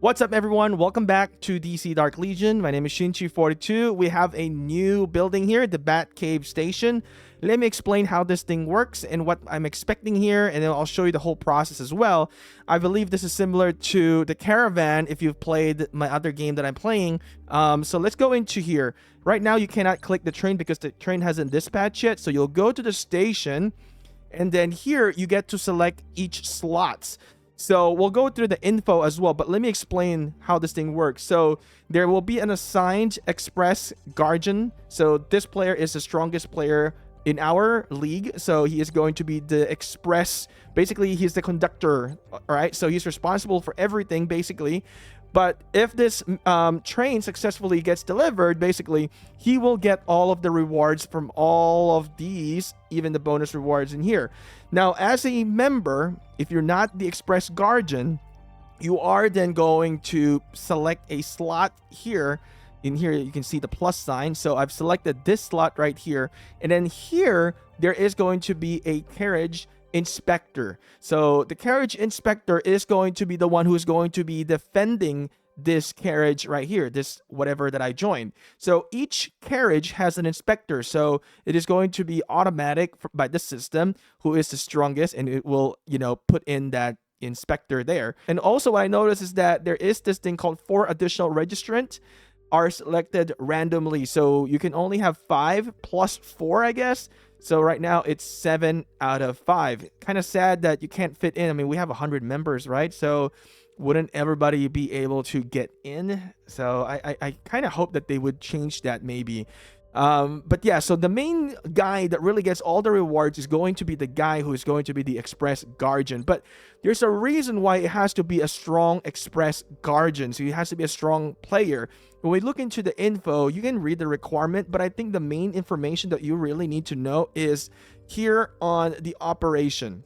What's up, everyone? Welcome back to DC Dark Legion. My name is Shinchi42. We have a new building here, the Bat Cave Station. Let me explain how this thing works and what I'm expecting here, and then I'll show you the whole process as well. I believe this is similar to the Caravan if you've played my other game that I'm playing. So let's go into here. Right now, you cannot click the train because the train hasn't dispatched yet. So you'll go to the station, and then here you get to select each slots. So we'll go through the info as well, but let me explain how this thing works. So there will be an assigned express guardian. So this player is the strongest player in our league. So he is going to be the express. Basically, he's the conductor. All right. So he's responsible for everything, basically. But if this train successfully gets delivered, basically, he will get all of the rewards from all of these, even the bonus rewards in here. Now, as a member, if you're not the Express Guardian, you are then going to select a slot here. In here, you can see the plus sign. So I've selected this slot right here. And then here, there is going to be a carriage inspector. So the carriage inspector is going to be the one who is going to be defending this carriage right here, this whatever that I joined. So each carriage has an inspector. So it is going to be automatic by the system who is the strongest, and it will, put in that inspector there. And also what I noticed is that there is this thing called 4 additional registrant are selected randomly. So you can only have 5 plus 4, I guess. So right now it's 7 out of 5. Kind of sad that you can't fit in. I mean, we have 100 members, right? So wouldn't everybody be able to get in? So I kind of hope that they would change that maybe. But yeah, so the main guy that really gets all the rewards is going to be the guy who is going to be the Express Guardian. But there's a reason why it has to be a strong Express Guardian. So it has to be a strong player. When we look into the info, you can read the requirement, but I think the main information that you really need to know is here on the operation.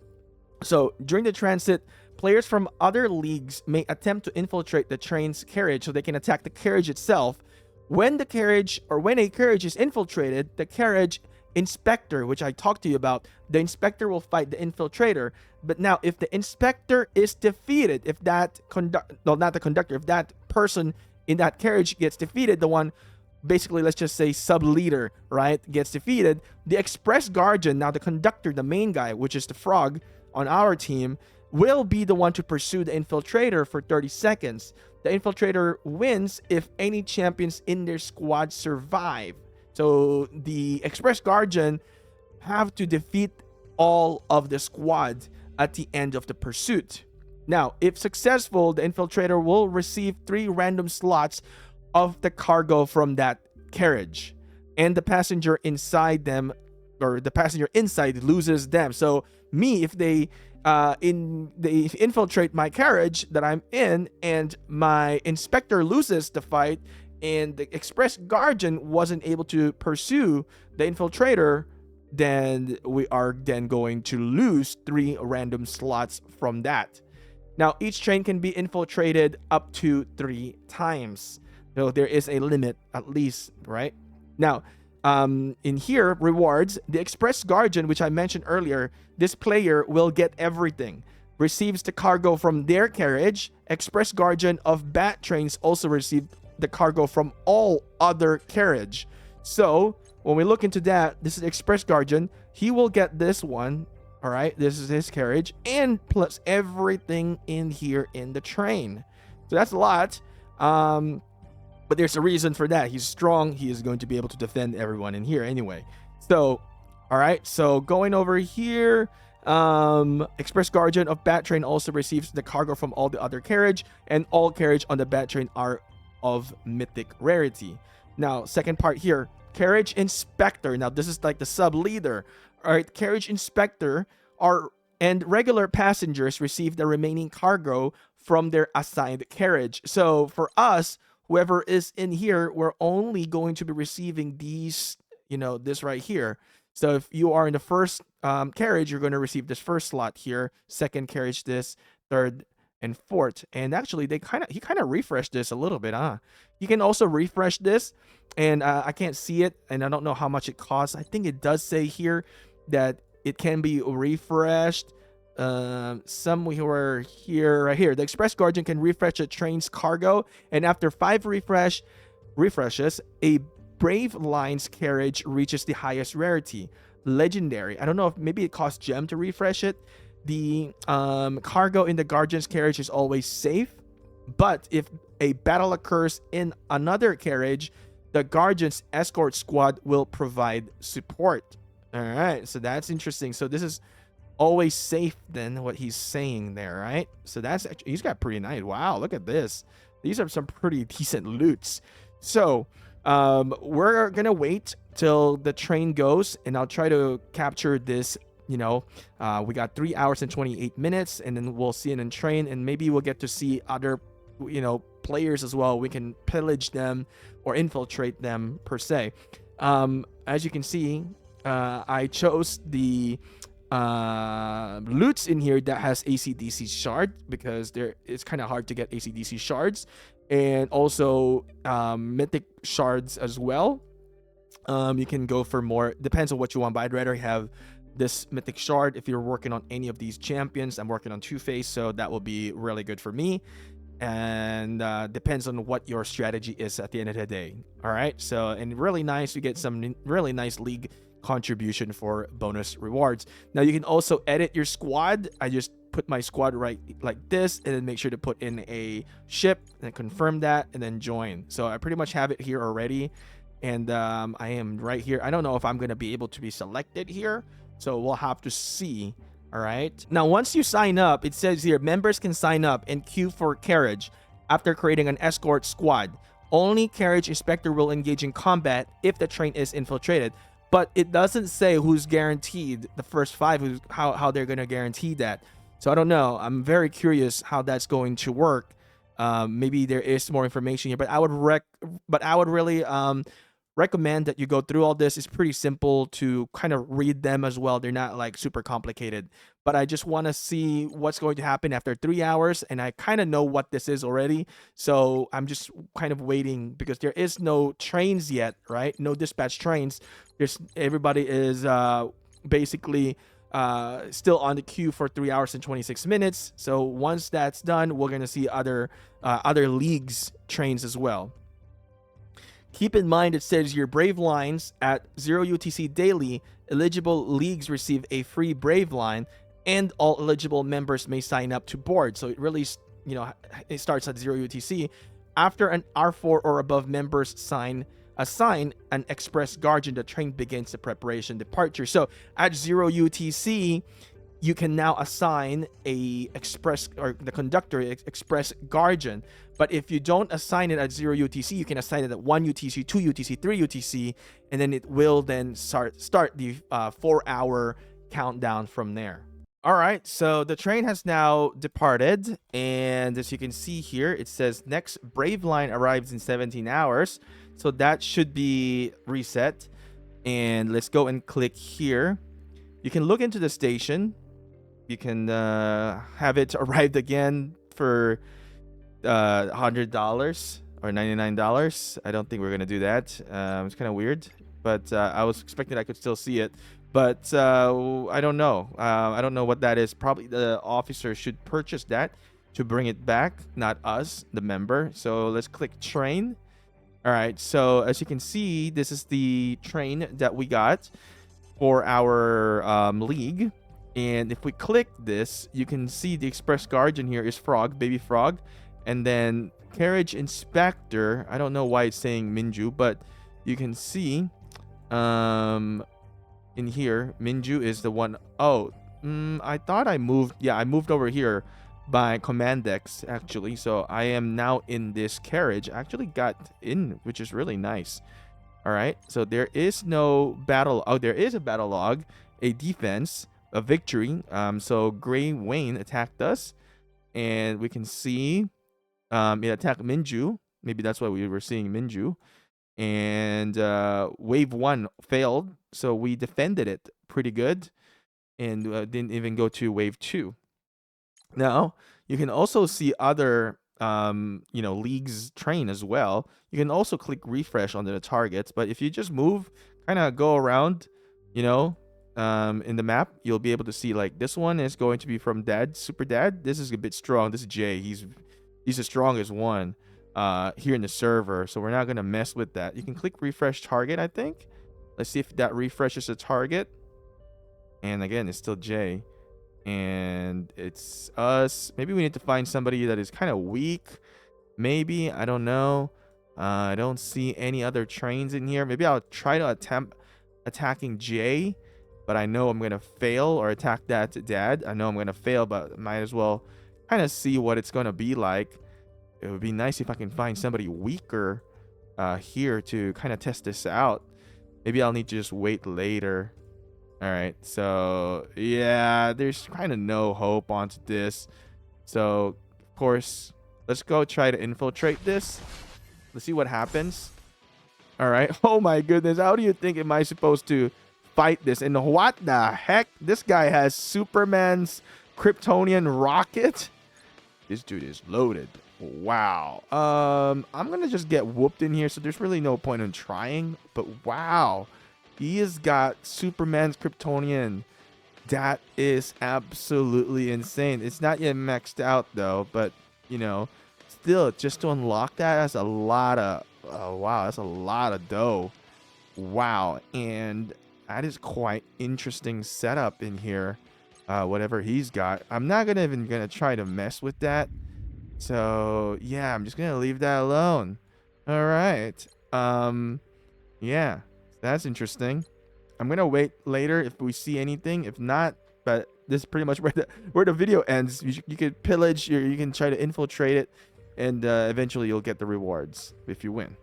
So during the transit, players from other leagues may attempt to infiltrate the train's carriage so they can attack the carriage itself. When a carriage is infiltrated, the carriage inspector, which I talked to you about, the inspector will fight the infiltrator. But now, if the inspector is defeated, if that if that person in that carriage gets defeated, the one, basically, let's just say sub-leader, right, gets defeated, the Express Guardian, now the conductor, the main guy, which is the frog on our team, will be the one to pursue the infiltrator for 30 seconds. The infiltrator wins if any champions in their squad survive. So the Express Guardian have to defeat all of the squad at the end of the pursuit. Now, if successful, the infiltrator will receive 3 random slots of the cargo from that carriage, and the passenger inside them, or the passenger inside, loses them. So me, if they infiltrate my carriage that I'm in, and my inspector loses the fight, and the Express Guardian wasn't able to pursue the infiltrator, then we are then going to lose 3 random slots from that. Now, each train can be infiltrated up to 3 times. So there is a limit, at least, right? Now, in here, rewards, the Express Guardian, which I mentioned earlier, this player will get everything. Receives the cargo from their carriage. Express Guardian of Bat Trains also receive the cargo from all other carriage. So, when we look into that, this is Express Guardian. He will get this one. All right, this is his carriage, and plus everything in here in the train. So that's a lot. But there's a reason for that. He's strong. He is going to be able to defend everyone in here anyway. So, all right. So going over here, Express Guardian of Bat Train also receives the cargo from all the other carriage, and all carriage on the Bat Train are of mythic rarity. Now, second part here, carriage inspector. Now, this is like the sub leader. All right, carriage inspector and regular passengers receive the remaining cargo from their assigned carriage. So for us, whoever is in here, we're only going to be receiving these, this right here. So if you are in the first carriage, you're going to receive this first slot here. Second carriage, this. Third and fourth. And actually, he kind of refreshed this a little bit, huh? You can also refresh this, and I can't see it, and I don't know how much it costs. I think it does say here that it can be refreshed some who are here right here. The Express Guardian can refresh a train's cargo, and after 5 refreshes, a Brave Line's carriage reaches the highest rarity, legendary. I don't know if maybe it costs gem to refresh it. The cargo in the Guardian's carriage is always safe, but if a battle occurs in another carriage, the Guardian's escort squad will provide support. All right, so that's interesting. So this is always safe then, what he's saying there, right? So that's actually, he's got pretty nice. Wow, look at this. These are some pretty decent loots. So we're gonna wait till the train goes, and I'll try to capture this. We got 3 hours and 28 minutes, and then we'll see it in train, and maybe we'll get to see other players as well. We can pillage them or infiltrate them per se. As you can see, I chose the loots in here that has ACDC shard, because it's kind of hard to get ACDC shards, and also mythic shards as well. You can go for more, depends on what you want, but I'd rather have this mythic shard if you're working on any of these champions. I'm working on Two-Face, so that will be really good for me, and depends on what your strategy is at the end of the day. All right, so, and really nice, you get some really nice league contribution for bonus rewards. Now you can also edit your squad. I just put my squad right like this, and then make sure to put in a ship and confirm that, and then join. So I pretty much have it here already, and I am right here. I don't know if I'm going to be able to be selected here, so we'll have to see. All right, now once you sign up, it says here members can sign up and queue for carriage after creating an escort squad. Only carriage inspector will engage in combat if the train is infiltrated, but it doesn't say who's guaranteed the first 5, how they're going to guarantee that. So I don't know. I'm very curious how that's going to work. Maybe there is more information here, but I would really recommend that you go through all this. It's pretty simple to kind of read them as well. They're not like super complicated, but I just want to see what's going to happen after 3 hours, and I kind of know what this is already, so I'm just kind of waiting, because there is no trains yet, right? No dispatch trains. Everybody is basically still on the queue for 3 hours and 26 minutes. So once that's done, we're gonna see other leagues trains as well. Keep in mind, it says your Brave Lines at 0 UTC daily. Eligible leagues receive a free Brave Line, and all eligible members may sign up to board. So it really, it starts at 0 UTC. After an R4 or above members assign an Express Guardian, the train begins the preparation departure. So at 0 UTC, you can now assign a the conductor Express Guardian. But if you don't assign it at 0 UTC, you can assign it at 1 UTC, 2 UTC, 3 UTC, and then it will then start the 4-hour countdown from there. All right, so the train has now departed, and as you can see here, it says next Brave Line arrives in 17 hours. So that should be reset. And let's go and click here. You can look into the station. You can have it arrived again for $100 or $99. I don't think we're gonna do that. It's kind of weird, but I was expecting I could still see it, but I don't know. I don't know what that is. Probably the officer should purchase that to bring it back, not us, the member. So let's click train. All right, so as you can see, this is the train that we got for our league. And if we click this, you can see the Express Guardian here is Frog, Baby Frog. And then Carriage Inspector, I don't know why it's saying Minju, but you can see in here, Minju is the one. Oh, I thought I moved. Yeah, I moved over here by Commandex, actually. So I am now in this carriage. I actually got in, which is really nice. All right, so there is no battle. Oh, there is a battle log, a defense, a victory. So Gray Wayne attacked us, and we can see it attacked Minju. Maybe that's why we were seeing Minju. And wave 1 failed, so we defended it pretty good, and didn't even go to wave 2. Now you can also see other leagues train as well. You can also click refresh on the targets, but if you just move, kind of go around, in the map, you'll be able to see like this one is going to be from Dad, Super Dad. This is a bit strong. This is Jay. He's the strongest one here in the server. So we're not gonna mess with that. You can click refresh target, I think. Let's see if that refreshes the target. And again, it's still Jay. And it's us. Maybe we need to find somebody that is kind of weak. Maybe, I don't know. I don't see any other trains in here. Maybe I'll try to attempt attacking Jay, but I know I'm gonna fail, or attack that Dad. I know I'm gonna fail, but might as well kind of see what it's gonna be like. It would be nice if I can find somebody weaker here to kind of test this out. Maybe I'll need to just wait later. All right, so yeah, there's kind of no hope onto this. So of course, let's go try to infiltrate this. Let's see what happens. All right. Oh my goodness. How do you think am I supposed to fight this? And what the heck? This guy has Superman's Kryptonian rocket. This dude is loaded. Wow. I'm going to just get whooped in here. So there's really no point in trying. But wow. He has got Superman's Kryptonian. That is absolutely insane. It's not yet maxed out though. But, you know, still, just to unlock that, that's a lot of... Oh, wow, that's a lot of dough. Wow, and that is quite interesting setup in here. Whatever he's got. I'm not even gonna try to mess with that. So, yeah, I'm just going to leave that alone. All right. Yeah, that's interesting. I'm going to wait later if we see anything. If not, but this is pretty much where the video ends. You could pillage, you can try to infiltrate it. And eventually you'll get the rewards if you win.